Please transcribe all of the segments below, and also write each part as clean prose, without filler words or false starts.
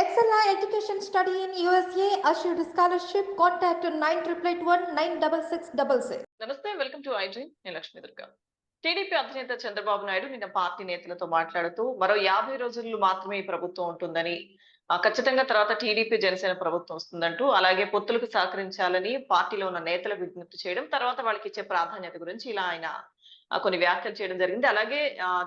Excella Education Study in USA assured scholarship. Contact 9881 నమస్తే, welcome to iDream. నేను Lakshmi Durga. TDP అధినేత చంద్రబాబు నాయుడు నిన్న పార్టీ నేతలతో మాట్లాడుతూ మరో 50 రోజులు మాత్రమే ఈ ప్రభుత్వం ఉంటుందని, ఖచ్చితంగా తర్వాత టీడీపీ జనసేన ప్రభుత్వం వస్తుందంటూ, అలాగే పొత్తులకు సహకరించాలని పార్టీలో ఉన్న నేతలకు విజ్ఞప్తి చేయడం, తర్వాత వాళ్ళకి ఇచ్చే ప్రాధాన్యత గురించి ఇలా ఆయన కొన్ని వ్యాఖ్యలు చేయడం జరిగింది. అలాగే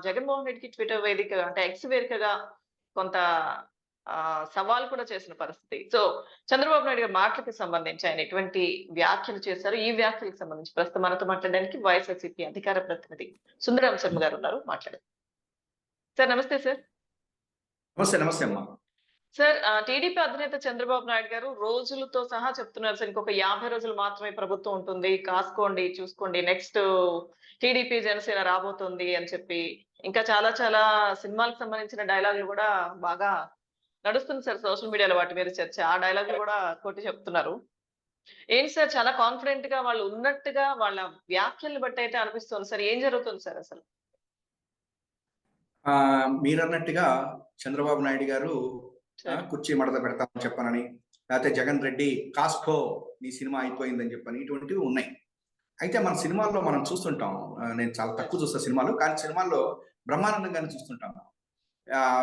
జగన్మోహన్ రెడ్డికి ట్విట్టర్ వేదిక అంటే ఎక్స్ వేదికగా కొంత సవాల్ కూడా చేసిన పరిస్థితి. సో చంద్రబాబు నాయుడు గారి మాటలకు సంబంధించి ఆయన ఎటువంటి వ్యాఖ్యలు చేశారు, ఈ వ్యాఖ్యలకు సంబంధించి ప్రస్తుతం మనతో మాట్లాడడానికి వైఎస్ఆర్సీపీ అధికార ప్రతినిధి సుందరం శర్మ గారు ఉన్నారు. మాట్లాడారు. సార్ నమస్తే. సార్ నమస్తే. నమస్తే అమ్మా. సార్, టీడీపీ అధినేత చంద్రబాబు నాయుడు గారు రోజులతో సహా చెప్తున్నారు సార్, ఇంకొక 50 రోజులు మాత్రమే ప్రభుత్వం ఉంటుంది, కాసుకోండి, చూసుకోండి, నెక్స్ట్ టీడీపీ జనసేన రాబోతుంది అని చెప్పి, ఇంకా చాలా చాలా సినిమాలకు సంబంధించిన డైలాగులు కూడా బాగా నడుస్తుంది సార్ సోషల్ మీడియాలో, వాటి మీద చర్చ. ఆ డైలాగ్ కూడా కొట్టి చెప్తున్నారు. ఏంటి సార్, చాలా కాన్ఫిడెంట్ గా వాళ్ళు ఉన్నట్టుగా వాళ్ళ వ్యాఖ్యలు బట్టి అయితే అనిపిస్తుంది సార్. ఏం జరుగుతుంది సార్ అసలు? మీరన్నట్టుగా చంద్రబాబు నాయుడు గారు కుర్చీ మడత పెడతామని చెప్పనని, లేకపోతే జగన్ రెడ్డి కాస్కో నీ సినిమా అయిపోయిందని చెప్పని, ఇటువంటివి ఉన్నాయి. అయితే మన సినిమాల్లో మనం చూస్తుంటాం, నేను చాలా తక్కువ చూస్తా సినిమాలు, కానీ సినిమాల్లో బ్రహ్మానందంగానే చూస్తుంటాం.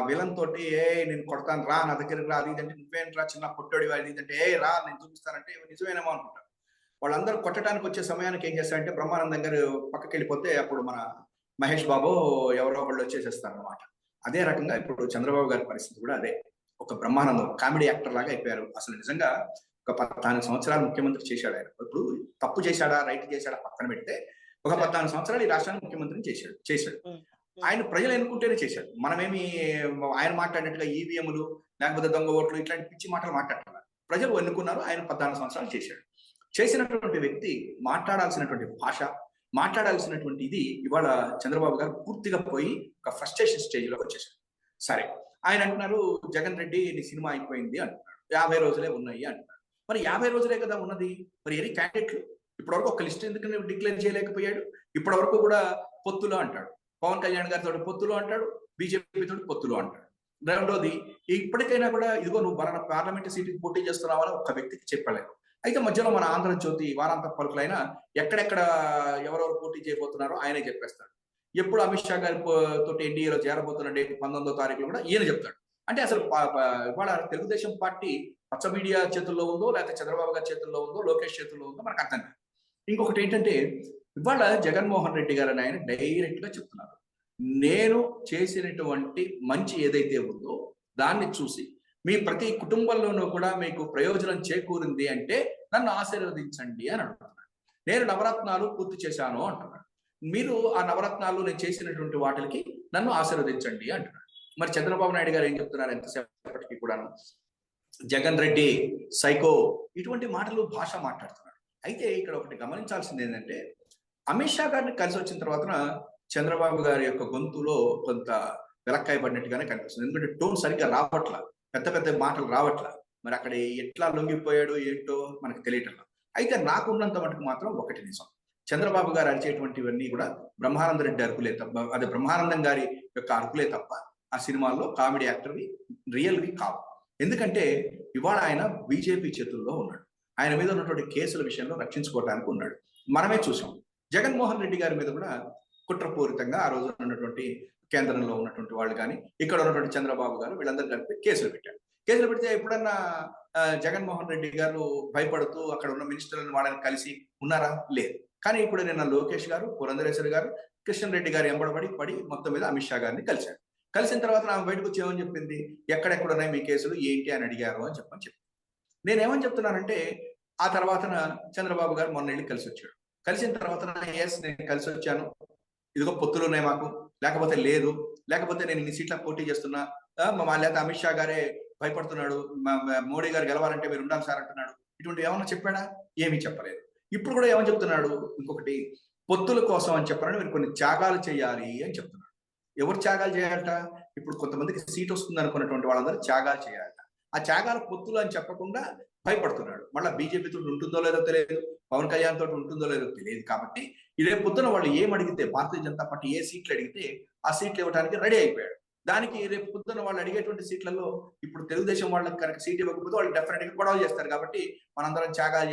విలన్ తోటి నేను కొడతాను రా, నా దగ్గరికి రా, అది అంటే నువ్వేంట్రా చిన్న పొట్టోడి అది అంటే రా నేను చూపిస్తానంటే నిజమేనేమో అనుకుంటారు. వాళ్ళందరూ కొట్టడానికి వచ్చే సమయానికి ఏం చేస్తారంటే బ్రహ్మానందం గారు పక్కకి వెళ్ళిపోతే అప్పుడు మన మహేష్ బాబు ఎవరో ఒకళ్ళు వచ్చేసేస్తారు అనమాట. అదే రకంగా ఇప్పుడు చంద్రబాబు గారి పరిస్థితి కూడా అదే. ఒక బ్రహ్మానందం కామెడీ యాక్టర్ లాగా అయిపోయారు. అసలు నిజంగా ఒక 14 సంవత్సరాలు ముఖ్యమంత్రి చేశాడు ఆయన. ఇప్పుడు తప్పు చేశాడా రైట్ చేశాడా పక్కన పెడితే ఒక 14 సంవత్సరాలు ఈ రాష్ట్రానికి ముఖ్యమంత్రిని చేశాడు. ఆయన ప్రజలు ఎన్నుకుంటేనే చేశాడు. మనమేమి ఆయన మాట్లాడినట్టుగా ఈవీఎంలు లేకపోతే దొంగ ఓట్లు ఇట్లాంటి పిచ్చి మాటలు మాట్లాడాలి. ప్రజలు ఎన్నుకున్నారు, ఆయన 14 సంవత్సరాలు చేశాడు. చేసినటువంటి వ్యక్తి మాట్లాడాల్సినటువంటి భాష, మాట్లాడాల్సినటువంటి ఇది ఇవాళ చంద్రబాబు గారు పూర్తిగా పోయి ఒక ఫ్రస్ట్రేషన్ స్టేజ్ లో వచ్చేసాడు. సరే, ఆయన అంటున్నారు జగన్ రెడ్డి నీ సినిమా అయిపోయింది అంటున్నాడు, 50 రోజులే ఉన్నాయి అంటున్నాడు. మరి 50 రోజులే కదా ఉన్నది, మరి ఎన్ని క్యాండిడేట్లు ఇప్పటివరకు ఒక లిస్ట్ ఎందుకు డిక్లేర్ చేయలేకపోయాడు? ఇప్పటి వరకు కూడా పొత్తులు అంటాడు, పవన్ కళ్యాణ్ గారితో పొత్తులు అంటాడు, బీజేపీ తోటి పొత్తులు అంటాడు. రెండోది, ఇప్పటికైనా కూడా ఇదిగో నువ్వు బలానా పార్లమెంట్ సీటుకి పోటీ చేస్తున్నావని ఒక వ్యక్తికి చెప్పలేదు. అయితే మధ్యలో మన ఆంధ్రజ్యోతి వారాంత పలుకులైనా ఎక్కడెక్కడ ఎవరెవరు పోటీ చేయబోతున్నారో ఆయనే చెప్పేస్తాడు. ఎప్పుడు అమిత్ షా గారి తోటి ఎన్డీఏలో చేరబోతున్న డేట్ 19వ తారీఖులో కూడా ఈయన చెప్తాడు. అంటే అసలు ఇవాళ తెలుగుదేశం పార్టీ పచ్చ మీడియా చేతుల్లో ఉందో లేకపోతే చంద్రబాబు గారి చేతుల్లో ఉందో లోకేష్ చేతుల్లో ఉందో మనకు అర్థం కాదు. ఇంకొకటి ఏంటంటే ఇవాళ జగన్మోహన్ రెడ్డి గారు ఆయన డైరెక్ట్ గా చెప్తున్నారు, నేను చేసినటువంటి మంచి ఏదైతే ఉందో దాన్ని చూసి మీ ప్రతి కుటుంబంలోనూ కూడా మీకు ప్రయోజనం చేకూరింది అంటే నన్ను ఆశీర్వదించండి అని అంటున్నాడు. నేను నవరత్నాలు పూర్తి చేశాను అంటున్నాడు. మీరు ఆ నవరత్నాలు నేను చేసినటువంటి వాటికి నన్ను ఆశీర్వదించండి అంటున్నాడు. మరి చంద్రబాబు నాయుడు గారు ఏం చెప్తున్నారు ఎంతసేపటికి కూడాను, జగన్ రెడ్డి సైకో ఇటువంటి మాటలు భాష మాట్లాడుతున్నాడు. అయితే ఇక్కడ ఒకటి గమనించాల్సింది ఏంటంటే అమిత్ షా గారిని కలిసి వచ్చిన తర్వాత చంద్రబాబు గారి యొక్క గొంతులో కొంత వెలక్కాయబడినట్టుగానే కనిపిస్తుంది. ఎందుకంటే టోన్ సరిగ్గా రావట్ల, పెద్ద పెద్ద మాటలు రావట్ల. మరి అక్కడ ఎట్లా లొంగిపోయాడు ఏంటో మనకు తెలియటం. అయితే నాకున్నంత మటుకు మాత్రం ఒకటి నిజం, చంద్రబాబు గారు అరిచేటువంటివన్నీ కూడా బ్రహ్మానంద రెడ్డి అరుకులే తప్ప, అదే బ్రహ్మానందం గారి యొక్క అరుకులే తప్ప ఆ సినిమాల్లో కామెడీ యాక్టర్వి రియల్వి కావు. ఎందుకంటే ఇవాళ ఆయన బీజేపీ చేతుల్లో ఉన్నాడు. ఆయన మీద ఉన్నటువంటి కేసుల విషయంలో రక్షించుకోవడానికి ఉన్నాడు. మనమే చూసాం జగన్మోహన్ రెడ్డి గారి మీద కూడా కుట్రపూరితంగా ఆ రోజు ఉన్నటువంటి కేంద్రంలో ఉన్నటువంటి వాళ్ళు కానీ ఇక్కడ ఉన్నటువంటి చంద్రబాబు గారు వీళ్ళందరూ కలిపి కేసులు పెట్టారు. కేసులు పెడితే ఎప్పుడన్నా జగన్మోహన్ రెడ్డి గారు భయపడుతూ అక్కడ ఉన్న మినిస్టర్లను వాళ్ళని కలిసి ఉన్నారా? లేదు. కానీ ఇప్పుడు నిన్న లోకేష్ గారు, పురంధరేశ్వరి గారు, కిషన్ రెడ్డి గారు పడి మొత్తం మీద అమిత్ షా గారిని కలిశారు. కలిసిన తర్వాత నాకు బయటకు వచ్చి ఏమని చెప్పింది, ఎక్కడెక్కడ ఉన్నాయి మీ కేసులు ఏంటి అని అడిగారు అని చెప్పి నేనేమని చెప్తున్నానంటే, ఆ తర్వాత చంద్రబాబు గారు మొన్న వెళ్ళి కలిసి వచ్చాడు. కలిసిన తర్వాత ఎస్ నేను కలిసి వచ్చాను, ఇదిగో పొత్తులు ఉన్నాయి మాకు, లేకపోతే లేదు, లేకపోతే నేను ఇన్ని సీట్లకు పోటీ చేస్తున్నా, లేకపోతే అమిత్ షా గారే భయపడుతున్నాడు, మోడీ గారు గెలవాలంటే మీరు ఉండాలి సార్ అంటున్నాడు. ఇటువంటి ఏమన్నా చెప్పాడా? ఏమీ చెప్పలేదు. ఇప్పుడు కూడా ఏమని చెప్తున్నాడు, ఇంకొకటి పొత్తుల కోసం అని చెప్పాలని మీరు కొన్ని త్యాగాలు చేయాలి అని చెప్తున్నాడు. ఎవరు త్యాగాలు చేయాలట? ఇప్పుడు కొంతమందికి సీట్ వస్తుంది అనుకున్నటువంటి వాళ్ళందరూ త్యాగాలు చేయాలట. ఆ త్యాగాలు పొత్తులు అని చెప్పకుండా భయపడుతున్నాడు. మళ్ళీ బీజేపీతో ఉంటుందో లేదో తెలియదు, పవన్ కళ్యాణ్ తోటి ఉంటుందో లేదో తెలియదు. కాబట్టి ఇదే పొద్దున వాళ్ళు ఏం అడిగితే, భారతీయ జనతా పార్టీ ఏ సీట్లు అడిగితే ఆ సీట్లు ఇవ్వడానికి రెడీ అయిపోయాడు. దానికి రేపు పొద్దున్న వాళ్ళు అడిగేటువంటి సీట్లలో ఇప్పుడు తెలుగుదేశం వాళ్ళకి కనుక సీట్ ఇవ్వకపోతే వాళ్ళు డెఫినెట్ గా గొడవలు చేస్తారు. కాబట్టి మనందరం త్యాగాలు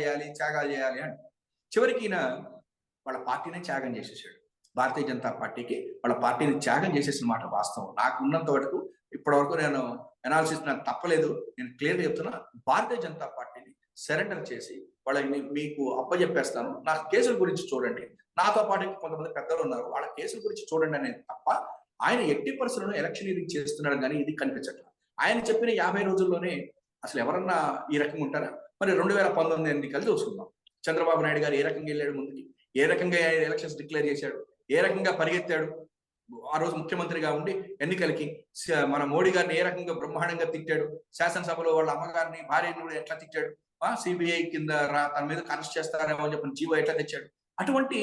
చేయాలి అని చివరికి ఈయన వాళ్ళ పార్టీనే త్యాగం చేసేసాడు. భారతీయ జనతా పార్టీకి వాళ్ళ పార్టీని త్యాగం చేసేసిన మాట వాస్తవం. నాకు ఉన్నంత వరకు ఇప్పటి వరకు నేను అనాలిసిస్ నాకు తప్పలేదు. నేను క్లియర్గా చెప్తున్నా, భారతీయ జనతా పార్టీని సరెండర్ చేసి వాళ్ళని మీకు అప్పచెప్పేస్తాను, నా కేసుల గురించి చూడండి, నాతో పాటు కొంతమంది పెద్దలు ఉన్నారు వాళ్ళ కేసుల గురించి చూడండి అనేది తప్ప ఆయన ఎట్టి పరిస్థితులను ఎలక్షనీరింగ్ చేస్తున్నాడు కానీ ఇది కనిపించట్లేదు. ఆయన చెప్పిన 50 రోజుల్లోనే అసలు ఎవరన్నా ఈ రకంగా ఉంటారా? మరి 2019 ఎన్నికలు చూసుకుందాం. చంద్రబాబు నాయుడు గారు ఏ రకంగా వెళ్ళాడు ముందుకి, ఏ రకంగా ఎలక్షన్స్ డిక్లేర్ చేశాడు, ఏ రకంగా పరిగెత్తాడు. ఆ రోజు ముఖ్యమంత్రిగా ఉండి ఎన్నికలకి మన మోడీ గారిని ఏ రకంగా బ్రహ్మాండంగా తిట్టాడు, శాసనసభలో వాళ్ళ అమ్మగారిని భార్యని కూడా ఎట్లా తిట్టాడు, సిబిఐ కింద తన మీద అరెస్ట్ చేస్తారేమో అని చెప్పిన జీవో ఎట్లా తెచ్చాడు. అటువంటి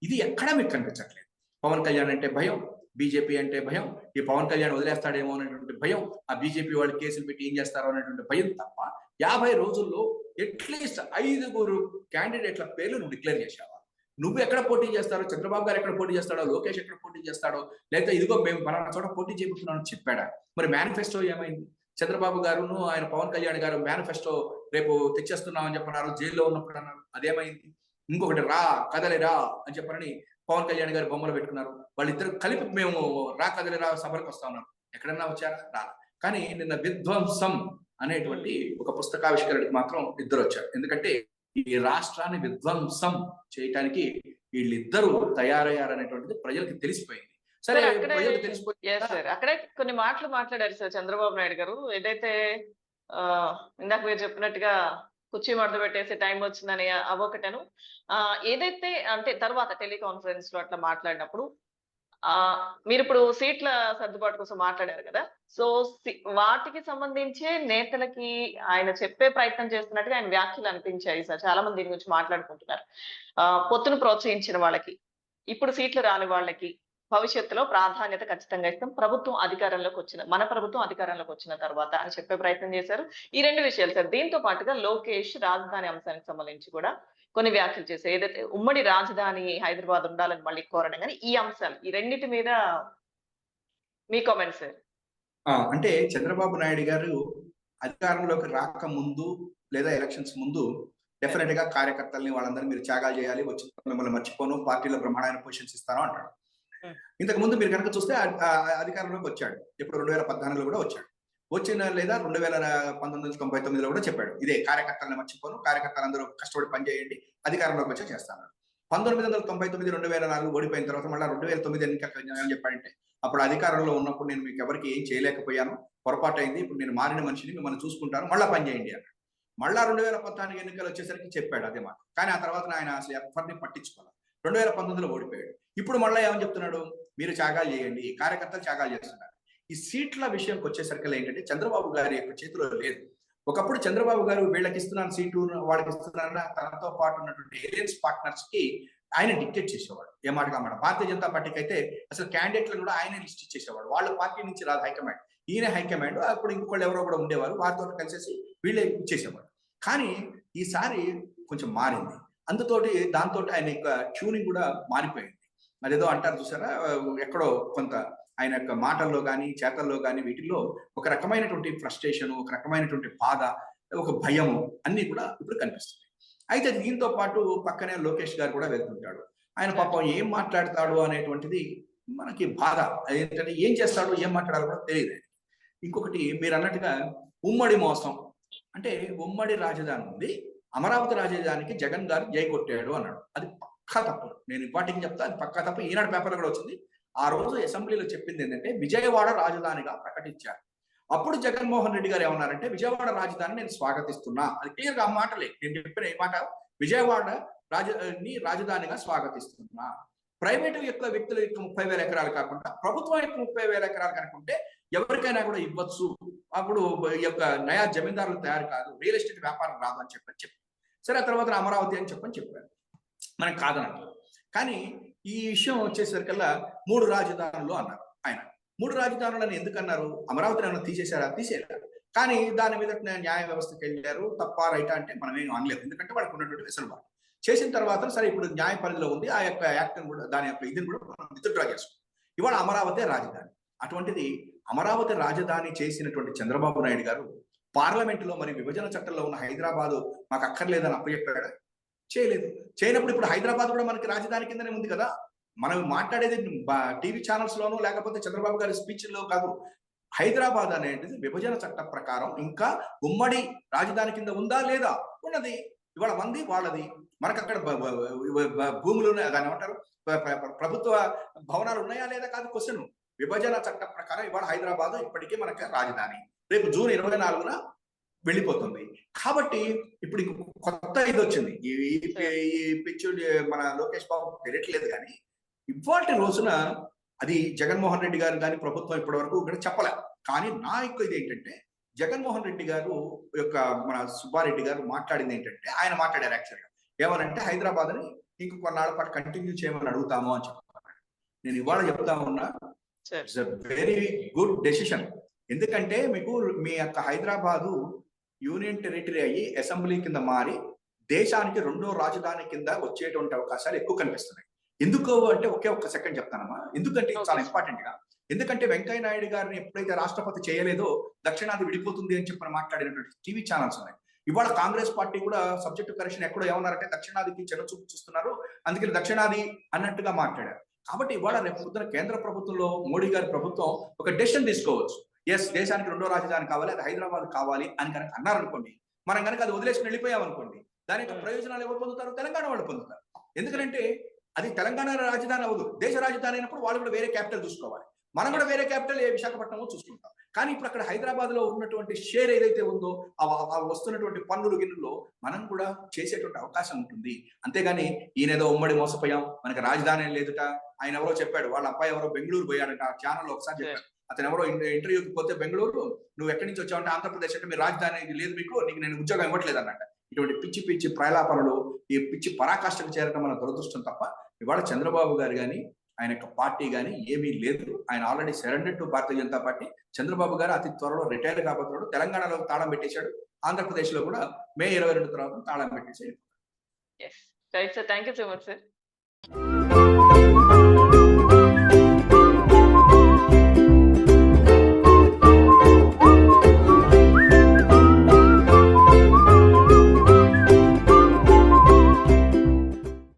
ఇది ఎక్కడా మీకు కనిపించట్లేదు. పవన్ కళ్యాణ్ అంటే భయం, బీజేపీ అంటే భయం, ఈ పవన్ కళ్యాణ్ వదిలేస్తాడేమో అనేటువంటి భయం, ఆ బీజేపీ వాళ్ళు కేసులు పెట్టి ఏం చేస్తారో అనేటువంటి భయం తప్ప 50 రోజుల్లో అట్లీస్ట్ 5 క్యాండిడేట్ల పేర్లు నువ్వు డిక్లేర్ చేశావా? నువ్వు ఎక్కడ పోటీ చేస్తారో, చంద్రబాబు గారు ఎక్కడ పోటీ చేస్తాడో, లోకేష్ ఎక్కడ పోటీ చేస్తాడో, లేకపోతే ఇదిగో మేము పలానా చోట పోటీ చేయబోతున్నామని చెప్పాడా? మరి మేనిఫెస్టో ఏమైంది? చంద్రబాబు గారును ఆయన పవన్ కళ్యాణ్ గారు మేనిఫెస్టో రేపు తెచ్చేస్తున్నామని చెప్పన్నారు, జైల్లో ఉన్నప్పుడు అన్నారు, అదేమైంది? ఇంకొకటి రా కదలిరా అని చెప్పని పవన్ కళ్యాణ్ గారు బొమ్మలు పెట్టుకున్నారు. వాళ్ళిద్దరు కలిపి మేము రా కదలిరా సభలకు వస్తా ఉన్నారు. ఎక్కడన్నా వచ్చారా? రా. కానీ నిన్న విధ్వంసం అనేటువంటి ఒక పుస్తకావిష్కరణకి మాత్రం ఇద్దరు వచ్చారు. ఎందుకంటే ఈ రాష్ట్రాన్ని విధ్వంసం చేయటానికి వీళ్ళిద్దరూ తయారయ్యారనేటువంటిది ప్రజలకు తెలిసిపోయింది. సరే, ప్రజలకు తెలిసిపోయింది. అక్కడే కొన్ని మాటలు మాట్లాడారు సార్ చంద్రబాబు నాయుడు గారు. ఏదైతే ఇందాక మీరు చెప్పినట్టుగా కుర్చీ మడత పెట్టేసి టైం వచ్చిందని అవొకటను, ఏదైతే అంటే తర్వాత టెలికాన్ఫరెన్స్ లో అట్లా మాట్లాడినప్పుడు మీరు ఇప్పుడు సీట్ల సర్దుబాటు కోసం మాట్లాడారు కదా, సో వాటికి సంబంధించే నేతలకి ఆయన చెప్పే ప్రయత్నం చేస్తున్నట్టుగా ఆయన వ్యాఖ్యలు అనిపించాయి సార్. చాలా మంది దీని గురించి మాట్లాడుకుంటున్నారు. పొత్తును ప్రోత్సహించిన వాళ్ళకి, ఇప్పుడు సీట్లు రాని వాళ్ళకి భవిష్యత్తులో ప్రాధాన్యత ఖచ్చితంగా ఇస్తాం, ప్రభుత్వం అధికారంలోకి వచ్చిన మన ప్రభుత్వం అధికారంలోకి వచ్చిన తర్వాత అని చెప్పే ప్రయత్నం చేశారు. ఈ 2 విషయాలు సార్. దీంతో పాటుగా లోకేష్ రాజధాని అంశానికి సంబంధించి కూడా కొన్ని వ్యాఖ్యలు చేశారు. ఏదైతే ఉమ్మడి రాజధాని హైదరాబాద్ ఉండాలని మళ్ళీ కోరడం, కానీ ఈ అంశాలు ఈ రెండింటి మీద మీ కామెంట్స్ సార్. అంటే చంద్రబాబు నాయుడు గారు అధికారంలోకి రాక ముందు లేదా ఎలక్షన్స్ ముందు డెఫినెట్ గా కార్యకర్తల్ని వాళ్ళందరూ మీరు త్యాగాలు చేయాలి, వచ్చి మిమ్మల్ని మర్చిపోను, పార్టీలో బ్రహ్మాండమైన పొజిషన్స్ ఇస్తాను అంటాడు. ఇంతకు ముందు మీరు కనుక చూస్తే అధికారంలోకి వచ్చాడు. ఇప్పుడు 2014లో కూడా వచ్చాడు. వచ్చిన లేదా 2019-99లో కూడా చెప్పాడు, ఇదే కార్యకర్తలను మర్చిపోను, కార్యకర్తలందరూ కష్టపడి పనిచేయండి, అధికారంలోకి వచ్చే చేస్తాను. 1999, 2004 ఓడిపోయిన తర్వాత మళ్ళీ 2009 ఎన్నికలు ఏమని చెప్పాడంటే, అప్పుడు అధికారంలో ఉన్నప్పుడు నేను మీకు ఎవరికి ఏం చేయలేకపోయాను, పొరపాటు అయింది, ఇప్పుడు నేను మారిన మనిషిని, మిమ్మల్ని చూసుకుంటాను, మళ్ళీ పనిచేయండి అన్నాడు. మళ్ళా 2014 ఎన్నికలు వచ్చేసరికి చెప్పాడు అదే మాట. కానీ ఆ తర్వాత ఆయన అసలు ఎవరిని పట్టించుకోవాలి. 2019లో ఓడిపోయాడు. ఇప్పుడు మళ్ళీ ఏమని చెప్తున్నాడు, మీరు త్యాగాలు చేయండి, కార్యకర్తలు త్యాగాలు చేస్తున్నారు. ఈ సీట్ల విషయంకి వచ్చేసరికి ఏంటంటే చంద్రబాబు గారి యొక్క చేతిలో లేదు. ఒకప్పుడు చంద్రబాబు గారు వీళ్ళకి ఇస్తున్నాను సీటు, వాళ్ళకి ఇస్తున్నారని తనతో పాటు ఉన్నటువంటి ఏలియన్స్ పార్ట్నర్స్ కి ఆయన డిక్టేట్ చేసేవాడు. ఏ మాట కామాట. భారతీయ జనతా పార్టీకి అయితే అసలు క్యాండిడేట్లను కూడా ఆయన లిస్ట్ ఇచ్చేసేవాడు. వాళ్ళ పార్టీ నుంచి రాదు హైకమాండ్, ఈయన హైకమాండ్. అప్పుడు ఇంకొకళ్ళు ఎవరో కూడా ఉండేవారు, వారితో కలిసేసి వీళ్ళే ఇచ్చేసేవాడు. కానీ ఈసారి కొంచెం మారింది. అందుతోటి దాంతో ఆయన యొక్క ట్యూనింగ్ కూడా మారిపోయింది. అదేదో అంటారు చూసారా, ఎక్కడో కొంత ఆయన యొక్క మాటల్లో కానీ చేతల్లో కానీ వీటిల్లో ఒక రకమైనటువంటి ఫ్రస్ట్రేషన్, ఒక రకమైనటువంటి బాధ, ఒక భయము అన్ని కూడా ఇప్పుడు కనిపిస్తుంది. అయితే దీంతో పాటు పక్కనే లోకేష్ గారు కూడా వెళ్తుంటాడు. ఆయన పాపం ఏం మాట్లాడతాడు అనేటువంటిది మనకి బాధ. ఏంటంటే ఏం చేస్తాడు, ఏం మాట్లాడాలో కూడా తెలియదు. ఇంకొకటి మీరు అన్నట్టుగా ఉమ్మడి మోసం అంటే, ఉమ్మడి రాజధాని ఉంది, అమరావతి రాజధానికి జగన్ గారు జై కొట్టాడు అన్నాడు. అది పక్కా తప్పు. నేను ఇంపార్టెంట్ చెప్తా, అది పక్కా తప్పు. ఈనాడు పేపర్లో కూడా వచ్చింది. ఆ రోజు అసెంబ్లీలో చెప్పింది ఏంటంటే విజయవాడ రాజధానిగా ప్రకటించారు. అప్పుడు జగన్మోహన్ రెడ్డి గారు ఏమన్నారంటే, విజయవాడ రాజధాని నేను స్వాగతిస్తున్నా. అది క్లియర్గా ఆ మాటలే నేను చెప్పిన ఈ మాట, విజయవాడ రాజధానిగా స్వాగతిస్తున్నా. ప్రైవేటు యొక్క వ్యక్తుల యొక్క 30,000 ఎకరాలు కాకుండా ప్రభుత్వం యొక్క 30,000 ఎకరాలు కనుకుంటే ఎవరికైనా కూడా ఇవ్వచ్చు. అప్పుడు ఈ యొక్క నయా జమీందారులు తయారు కాదు, రియల్ ఎస్టేట్ వ్యాపారం రాదు అని చెప్పి సరే, ఆ తర్వాత అమరావతి అని చెప్పారు. మనకు కాదనట్లేదు. కానీ ఈ విషయం వచ్చేసరికల్లా 3 రాజధానులు అన్నారు ఆయన. 3 రాజధానులను ఎందుకు అన్నారు? అమరావతిని ఏమైనా తీసేశారా? తీసేయారు. కానీ దాని మీద న్యాయ వ్యవస్థకి వెళ్ళారు. తప్ప రైటా అంటే మనం ఏం అనలేదు, ఎందుకంటే వాళ్ళకు ఉన్నటువంటి వెసులుబాటు. చేసిన తర్వాత సరే ఇప్పుడు న్యాయ పరిధిలో ఉంది, ఆ యొక్క యాక్ట్ కూడా దాని యొక్క ఇదిని కూడా మనం విత్డ్రా చేసుకుంటాం. ఇవాళ అమరావతి రాజధాని. అటువంటిది అమరావతి రాజధాని చేసినటువంటి చంద్రబాబు నాయుడు గారు పార్లమెంటులో మరి విభజన చట్టంలో ఉన్న హైదరాబాదు మాకు అక్కర్లేదని అప్పచెప్పాడు? చేయలేదు. చేయనప్పుడు ఇప్పుడు హైదరాబాద్ కూడా మనకి రాజధాని కిందనే ఉంది కదా. మనం మాట్లాడేది టీవీ ఛానల్స్ లోనూ లేకపోతే చంద్రబాబు గారి స్పీచ్ లో కాదు. హైదరాబాద్ అనేది విభజన చట్ట ప్రకారం ఇంకా ఉమ్మడి రాజధాని కింద ఉందా లేదా? ఉన్నది. ఇవాళ మంది వాళ్ళది. మనకు అక్కడ భూములు దాన్ని ఏమంటారు, ప్రభుత్వ భవనాలు ఉన్నాయా లేదా కాదు క్వశ్చన్. విభజన చట్ట ప్రకారం ఇవాళ హైదరాబాద్ ఇప్పటికీ మనకి రాజధాని. రేపు జూన్ 24న వెళ్ళిపోతుంది. కాబట్టి ఇప్పుడు కొత్త ఇది వచ్చింది. ఈ పిచ్చు మన లోకేష్ బాబు తెలియట్లేదు, కానీ ఇవాటి రోజున అది జగన్మోహన్ రెడ్డి గారు కానీ ప్రభుత్వం ఇప్పటి వరకు ఇక్కడ చెప్పలే. కానీ నా యొక్క ఇది ఏంటంటే, జగన్మోహన్ రెడ్డి గారు యొక్క మన సుబ్బారెడ్డి గారు మాట్లాడింది ఏంటంటే, ఆయన మాట్లాడారు యాక్చువల్గా ఏమనంటే హైదరాబాద్ ని ఇంక కొన్నాళ్ళ పాటు కంటిన్యూ చేయమని అడుగుతాము అని చెప్తాను. నేను ఇవాళ చెప్తా ఉన్నా, it's a very good decision. ఎందుకంటే మీకు మీ యొక్క హైదరాబాదు యూనియన్ టెరిటరీ అయ్యి అసెంబ్లీ కింద మారి దేశానికి రెండో రాజధాని కింద వచ్చేటువంటి అవకాశాలు ఎక్కువ కనిపిస్తున్నాయి. ఎందుకు అంటే ఒకే ఒక్క సెకండ్ చెప్తానమ్మా. ఎందుకంటే చాలా ఇంపార్టెంట్ గా, ఎందుకంటే వెంకయ్య నాయుడు గారిని ఎప్పుడైతే రాష్ట్రపతి చేయలేదో దక్షిణాది విడిపోతుంది అని చెప్పి మాట్లాడినటువంటి టీవీ ఛానల్స్ ఉన్నాయి. ఇవాళ కాంగ్రెస్ పార్టీ కూడా సబ్జెక్టు కరెక్షన్ ఎక్కడో ఏమన్నారంటే దక్షిణాదికి చిన్నచూపు చూస్తున్నారు, అందుకని దక్షిణాది అన్నట్టుగా మాట్లాడారు. కాబట్టి ఇవాళ రేపు పొద్దున కేంద్ర ప్రభుత్వంలో మోడీ గారి ప్రభుత్వం ఒక డెసిషన్ తీసుకోవచ్చు. ఎస్, దేశానికి రెండో రాజధాని కావాలి, అది హైదరాబాద్ కావాలి అని కనుక అన్నారనుకోండి, మనం కనుక అది వదిలేసుకుని వెళ్ళిపోయామనుకోండి, దాని యొక్క ప్రయోజనాలు ఎవరు పొందుతారు? తెలంగాణ వాళ్ళు పొందుతారు. ఎందుకంటే అది తెలంగాణ రాజధాని అవ్వదు, దేశ రాజధాని అయినప్పుడు వాళ్ళు కూడా వేరే క్యాపిటల్ చూసుకోవాలి. మనం కూడా వేరే క్యాపిటల్ ఏ విశాఖపట్నమో చూసుకుంటాం. కానీ ఇప్పుడు అక్కడ హైదరాబాద్ లో ఉన్నటువంటి షేర్ ఏదైతే ఉందో ఆ వస్తున్నటువంటి పన్నులు గిన్నుల్లో మనం కూడా చేసేటువంటి అవకాశం ఉంటుంది. అంతేగాని ఈయనేదో ఉమ్మడి మోసపోయాం, మనకి రాజధాని లేదుట, ఆయన ఎవరో చెప్పాడు, వాళ్ళ అబ్బాయి ఎవరో బెంగళూరు పోయాడట, ఛానల్లో ఒకసారి చెప్పాడు. అతను ఎవరో ఇంటర్వ్యూకి పోతే బెంగళూరు, నువ్వు ఎక్కడి నుంచి వచ్చావంటే ఆంధ్రప్రదేశ్ అంటే, మీ రాజధాని లేదు మీకు, నీకు నేను ఉద్యోగం ఇవ్వట్లేదు అన్నట్ట. ఇటువంటి పిచ్చి పిచ్చి ప్రలాపనలు, ఈ పిచ్చి పరాకాష్ఠకు చేరడం మన దురదృష్టం తప్ప ఇవాళ చంద్రబాబు గారు కానీ ఆయన యొక్క పార్టీ కానీ ఏమీ లేదు. ఆయన already surrender to Bharatiya Janata party. Chandrababu గారు అతి త్వరలో రిటైర్ కాబోతున్నాడు. తెలంగాణలో తాళం పెట్టేశాడు, ఆంధ్రప్రదేశ్ లో కూడా మే 22 తర్వాత తాళం పెట్టేసాడు. Thank you so much sir.